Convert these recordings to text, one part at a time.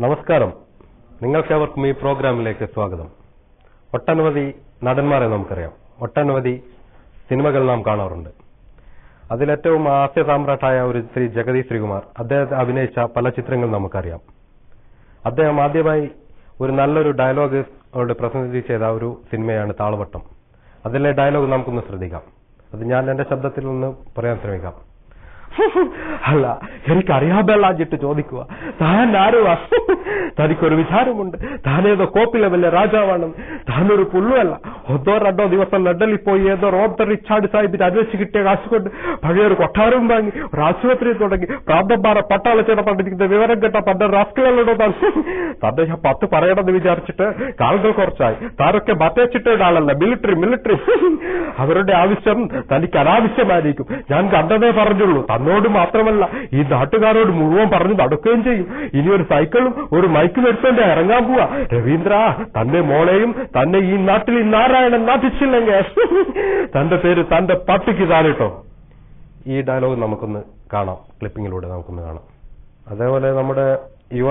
നമസ്കാരം. നിങ്ങൾക്കേവർക്കും ഈ പ്രോഗ്രാമിലേക്ക് സ്വാഗതം. ഒട്ടനവധി നടന്മാരെ നമുക്കറിയാം, ഒട്ടനവധി സിനിമകൾ നാം കാണാറുണ്ട്. അതിലേറ്റവും ഹാസ്യ സാമ്രാട്ടായ ഒരു ശ്രീ ജഗതി ശ്രീകുമാർ, അദ്ദേഹത്തെ അഭിനയിച്ച പല ചിത്രങ്ങൾ നമുക്കറിയാം. അദ്ദേഹം ആദ്യമായി ഒരു നല്ലൊരു ഡയലോഗ് പ്രസന്റ് ചെയ്ത ഒരു സിനിമയാണ് താളവട്ടം. അതിലെ ഡയലോഗ് നമുക്കൊന്ന് ശ്രദ്ധിക്കാം. അത് ഞാൻ എന്റെ ശബ്ദത്തിൽ ഒന്ന് പറയാൻ ശ്രമിക്കാം. അല്ല, എനിക്കറിയാമെല്ലാഞ്ഞിട്ട് ചോദിക്കുക, താൻ ആരുവാ? തനിക്കൊരു വിചാരമുണ്ട്, താനേതോ കോപ്പിലെ വലിയ രാജാവാണ്, താനൊരു പുല്ലുമല്ല. 1-2 ദിവസം ലണ്ടനിൽ പോയി ഏതോ റോബർട്ട് റിച്ചാർഡ് സാഹിബിന് അന്വേഷിച്ച് കിട്ടിയ കാശ് കൊണ്ട് പഴയൊരു കൊട്ടാരവും വാങ്ങി ഒരു ആശുപത്രി തുടങ്ങി പ്രാന്തന്മാരെ പട്ടാളച്ചേട്ട പണ്ടിരിക്കുന്ന വിവരം കേട്ട പണ്ട് റാസ്കലുണ്ടോ തന്റെ ഞാൻ 10 പറയണമെന്ന് വിചാരിച്ചിട്ട് കാലുകൾ കുറച്ചായി. താനൊക്കെ മറ്റേച്ചിട്ട ആളല്ല, മിലിറ്ററി. അവരുടെ ആവശ്യം തനിക്ക് അനാവശ്യമായിരിക്കും. ഞാൻ കണ്ടതേ പറഞ്ഞുള്ളൂ. തന്നോട് മാത്രമല്ല, ഈ നാട്ടുകാരോട് മുഴുവൻ പറഞ്ഞു നടക്കുകയും ചെയ്യും. ഇനി ഒരു സൈക്കിളും ഒരു മൈക്കും എടുത്തോണ്ട് ഇറങ്ങാൻ പോവാ. രവീന്ദ്ര, തന്റെ മോളെയും തന്നെ ഈ നാട്ടിൽ നാരായണൻ നാട്ടിച്ചില്ലെങ്കിൽ തന്റെ പേര് തന്റെ പട്ടിക്ക് താനിട്ടോ. ഈ ഡയലോഗ് നമുക്കൊന്ന് കാണാം, ക്ലിപ്പിങ്ങിലൂടെ നമുക്കൊന്ന് കാണാം. അതേപോലെ നമ്മുടെ യുവ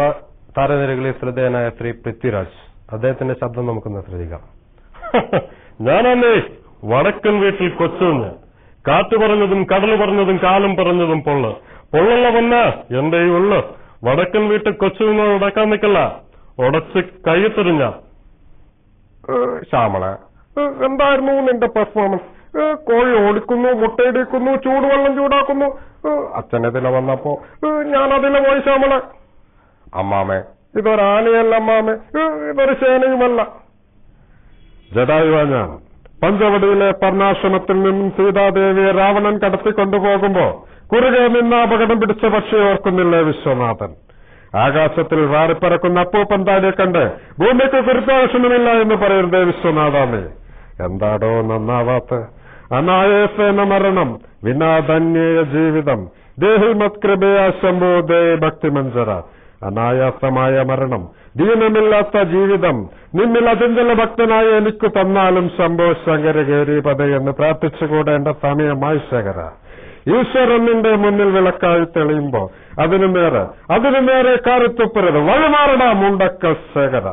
താരനിരകളിൽ ശ്രദ്ധേയനായ ശ്രീ പൃഥ്വിരാജ്, അദ്ദേഹത്തിന്റെ ശബ്ദം നമുക്കൊന്ന് ശ്രദ്ധിക്കാം. ഞാനല്ലേ വടക്കൻ വീട്ടിൽ കൊച്ചുകുഞ്ഞ്, കാറ്റ് പറഞ്ഞതും കടൽ പറഞ്ഞതും കാലം പറഞ്ഞതും പൊള്ളല്ല പൊന്ന എന്റെ ഈ ഉള്ളു. വടക്കൻ വീട്ടിൽ കൊച്ചുകുഞ്ഞ് ഉടക്കാൻ നിൽക്കല്ല, ഉടച്ച് കൈത്തെറിഞ്ഞ. ശ്യാമള, എന്തായിരുന്നു നിന്റെ പെർഫോമൻസ്? കോഴി ഓടിക്കുന്നു, മുട്ടയിടിക്കുന്നു, ചൂടുവെള്ളം ചൂടാക്കുന്നു. അച്ഛനതിലെ വന്നപ്പോ ഞാനതിലെ പോയി. ശ്യാമള, അമ്മാമേ, ഇതൊരാനയല്ല അമ്മാമേ, ഇതൊരു സേനയുമല്ല. ജടായുവാ ഞാൻ. പഞ്ചവടിയിലെ പർണാശ്രമത്തിൽ നിന്നും സീതാദേവിയെ രാവണൻ കടത്തിക്കൊണ്ടുപോകുമ്പോ കുറുകെ നിന്ന് അപകടം പിടിച്ച പക്ഷി ഓർക്കുന്നില്ലേ വിശ്വനാഥൻ? ആകാശത്തിൽ വാറിപ്പറക്കുന്ന അപ്പൂപ്പൻ താടിയെ കണ്ട് ഭൂമിക്ക് ഗുരുത്വാകർഷണമില്ല എന്ന് പറയുന്നതേ വിശ്വനാഥാമേ. എന്താടോ നന്നാവാത്ത? അനായാസേന മരണം, വിനാധന്യേയ ജീവിതം, ദേഹിൽ മത്കൃപയാ ശംഭോ ദേ ഭക്തിമഞ്ജര. അനായാസമായ മരണം, ദീനമില്ലാത്ത ജീവിതം, നിന്നിൽ അചഞ്ചല ഭക്തനായ എനിക്ക് തന്നാലും ശംഭോ ശങ്കരഗേരീപത എന്ന് പ്രാർത്ഥിച്ചുകൂടേണ്ട സമയമായി ശേഖര. ഈശ്വരൻ നിന്റെ മുന്നിൽ വിളക്കായി തെളിയുമ്പോ അതിനു നേരെ കാറിത്തുപ്പരുത്, വഴിമാറട മുണ്ടക്ക ശേഖര.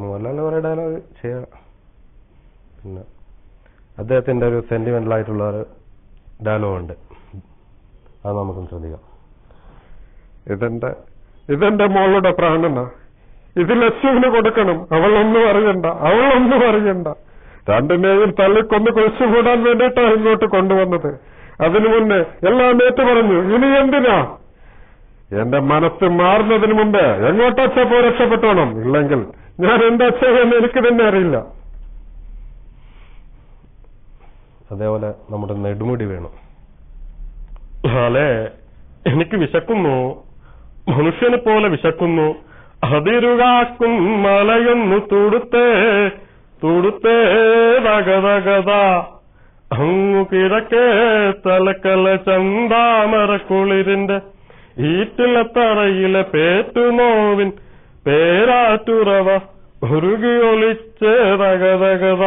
മോഹൻലാൽ ഡയലോഗ് ചെയ്യണം. പിന്നെ അദ്ദേഹത്തിന്റെ ഒരു സെന്റിമെന്റൽ ആയിട്ടുള്ള ഒരു ഡയലോഗ് ഉണ്ട്, അത് നമുക്കും ശ്രദ്ധിക്കാം. ഇതെന്റെ മോളുടെ പ്രാണന, ഇത് ലക്ഷ്മിന് കൊടുക്കണം. അവളൊന്നും അറിയണ്ട. രണ്ടിനെയും തള്ളിക്കൊന്ന് കുഴിച്ചുകൂടാൻ വേണ്ടിയിട്ടാണ് ഇങ്ങോട്ട് കൊണ്ടുവന്നത്. അതിനു മുന്നേ എല്ലാം ഏറ്റു പറഞ്ഞു. ഇനി എന്തിനാ? എന്റെ മനസ്സ് മാറുന്നതിന് മുമ്പേ എങ്ങോട്ടച്ചപ്പോ രക്ഷപ്പെട്ടോണം. ഇല്ലെങ്കിൽ ഞാൻ എന്താ ചെയ്യുമെന്ന് എനിക്ക് തന്നെ അറിയില്ല. അതേപോലെ നമ്മുടെ നെടുമുടി വേണു. അല്ലേ, എനിക്ക് വിശക്കുന്നു, മനുഷ്യനെ പോലെ വിശക്കുന്നു. അതിരുകാക്കും മലയൊന്നു തുടുത്തേ തകതകത അങ്ങു കിഴക്കേ തലക്കല ചന്താമരക്കുളിരിന്റെ ഈറ്റിലെ തറയിലെ പേറ്റുനോവിൻ പേരാറ്റുറവ ഉരുകിയൊളിച്ചേ തകതകത.